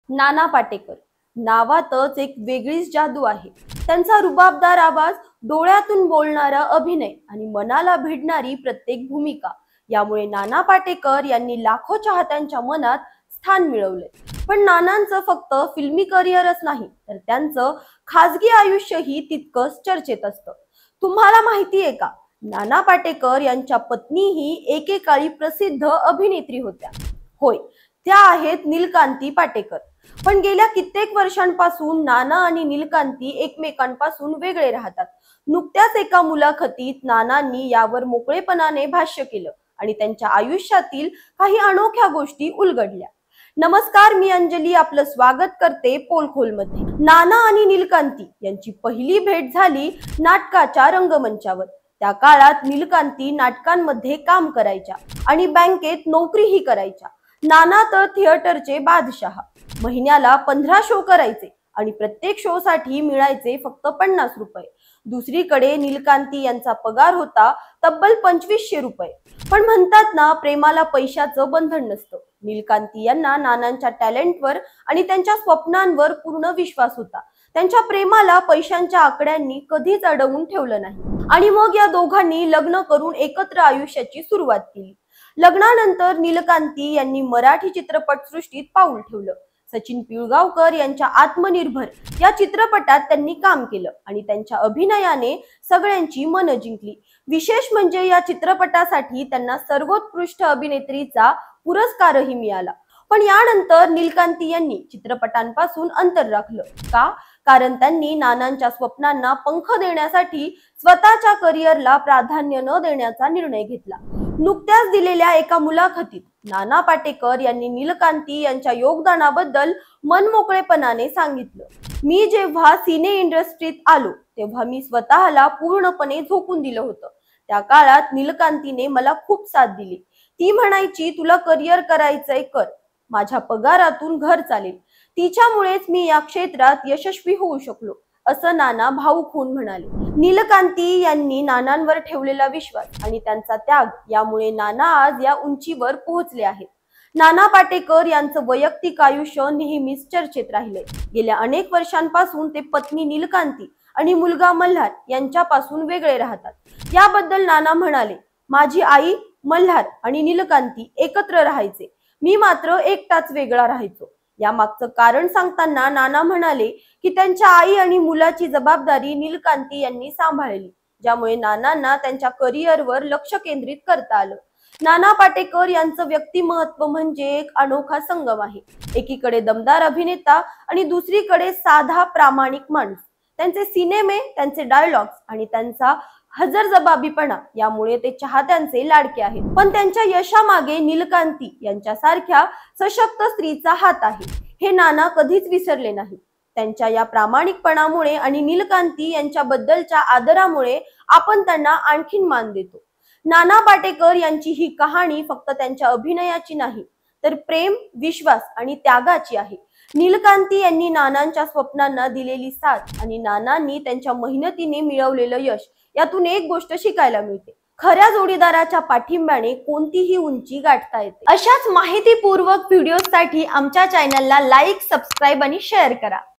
नाना पाटेकर नावातच एक वेगळीच जादू आहे। त्यांचा रुबाबदार आवाज, डोळ्यातून बोलणारा अभिनय आणि मनाला भिडणारी प्रत्येक भूमिका यामुळे नाना पाटेकर यांनी लाखो चाहत्यांच्या मनात स्थान मिळवले। पण नानांचं फक्त फिल्मी करिअरच नाही तर त्यांचं खाजगी आयुष्यही तितकंच चर्चेत असतं। तुम्हाला माहिती आहे का, नाना पाटेकर यांच्या पत्नीही एकेकाळी प्रसिद्ध अभिनेत्री होत्या। होय, त्या आहेत नीलकांती पाटेकर। पण गेल्या कित्येक वर्षांपासून नाना आणि नीलकांती एकमेकांपासून वेगळे राहतात। नुकत्याच एका मुलाखतीत नानांनी यावर मोकळेपणाने भाष्य केलं आणि त्यांच्या आयुष्यातील काही अनोख्या गोष्टी उलगडल्या। नमस्कार, मी अंजली आपलं स्वागत करते पोलखोलमध्ये। नाना आणि नीलकांती यांची पहिली भेट झाली नाटकाच्या रंगमंचावर। त्या काळात नीलकांती नाटकांमध्ये काम करायच्या आणि बँकेत नोकरीही करायच्या। नाना तर थिएटरचे बादशाह, महिन्याला 15 शो करायचे आणि प्रत्येक शो साठी मिळायचे फक्त 50 रुपये। दुसरीकडे नीलकांती यांचा पगार होता तब्बल 2500 रुपये। पण म्हणतात ना, प्रेमाला पैशाचं बंधन नसतं। नीलकांती यांना नानांच्या टॅलेंटवर आणि त्यांच्या स्वप्नांवर पूर्ण विश्वास होता। त्यांच्या प्रेमाला पैशांच्या आकड्यांनी कधीच अडवून ठेवलं नाही। आणि मग या दोघांनी लग्न करून एकत्र आयुष्याची सुरुवात केली। लग्नानंतर नीलकांती यांनी मराठी चित्रपटसृष्टीत पाऊल ठेवलं। सचिन पिळगावकर यांच्या आत्मनिर्भर या चित्रपटात त्यांनी काम केलं आणि त्यांच्या अभिनयाने सगळ्यांची मनं जिंकली। विशेष म्हणजे या चित्रपटासाठी त्यांना सर्वोत्कृष्ट अभिनेत्रीचा पुरस्कारही मिळाला। पण यानंतर नीलकांती यांनी चित्रपटांपासून अंतर राखलं का? कारण त्यांनी नानांच्या स्वप्नांना पंख देण्यासाठी स्वतःच्या करिअरला प्राधान्य न देण्याचा निर्णय घेतला। नुकत्याच दिलेल्या एका मुलाखतीत नाना पाटेकर यांनी नीलकांती यांच्या योगदानाबद्दल मनमोकळेपणाने सांगितलं, मी जेव्हा सिने इंडस्ट्रीत आलो तेव्हा मी स्वतःला पूर्णपणे झोकून दिलं होतं। त्या काळात नीलकांतीने मला खूप साथ दिली। ती म्हणायची, तुला करिअर करायचंय कर, माझ्या पगारातून घर चालेल। तिच्यामुळेच मी या क्षेत्रात यशस्वी होऊ शकलो, असं नाना भावुक होऊन म्हणाले। नीलकांती यांनी नानांवर ठेवलेला विश्वास आणि त्यांचा त्याग यामुळे नाना आज या उंचीवर पोहोचले आहेत। नाना पाटेकर यांचं वैयक्तिक आयुष्य नेहमीच चर्चेत राहिले। गेल्या अनेक वर्षांपासून ते पत्नी नीलकांती आणि मुलगा मल्हार यांच्यापासून वेगळे राहतात। याबद्दल नाना म्हणाले, माझी आई, मल्हार आणि नीलकांती एकत्र राहायचे, मी मात्र एकटाच वेगळा राहायचो। या मागचं कारण सांगताना नाना म्हणाले की त्यांच्या आई आणि मुलाची जबाबदारी नीलकांती यांनी सांभाळली, ज्यामुळे नानांना त्यांच्या करिअरवर लक्ष केंद्रित करता आलं। नाना पाटेकर यांचं व्यक्तिमत्व म्हणजे एक अनोखा संगम आहे। एकीकडे दमदार अभिनेता आणि दुसरीकडे साधा प्रामाणिक माणूस। त्यांचे सिनेमे, त्यांचे डायलॉग्स आणि त्यांचा हजरजबाबीपणा यामुळे ते चाहत्यांचे लाडके आहेत। पण त्यांच्या यशामागे नीलकांती यांच्यासारख्या सशक्त स्त्रीचा हात आहे, हे नाना कधीच विसरले नाही। त्यांच्या या प्रामाणिकपणामुळे आणि नीलकांती यांच्याबद्दलच्या आदरामुळे आपण त्यांना आणखीन मान देतो। नाना पाटेकर यांची ही कहाणी फक्त त्यांच्या अभिनयाची नाही तर प्रेम, विश्वास आणि त्यागाची आहे। नीलकांती यांनी नानांच्या स्वप्नांना दिलेली साथ आणि नानांनी त्यांच्या मेहनतीने मिळवलेलं यश यातून एक गोष्ट शिकायला मिळते, खऱ्या जोडीदाराच्या पाठिंब्याने कोणतीही उंची गाठता येते। अशाच माहितीपूर्वक व्हिडिओसाठी आमच्या चॅनलला लाईक, सबस्क्राईब आणि शेअर करा।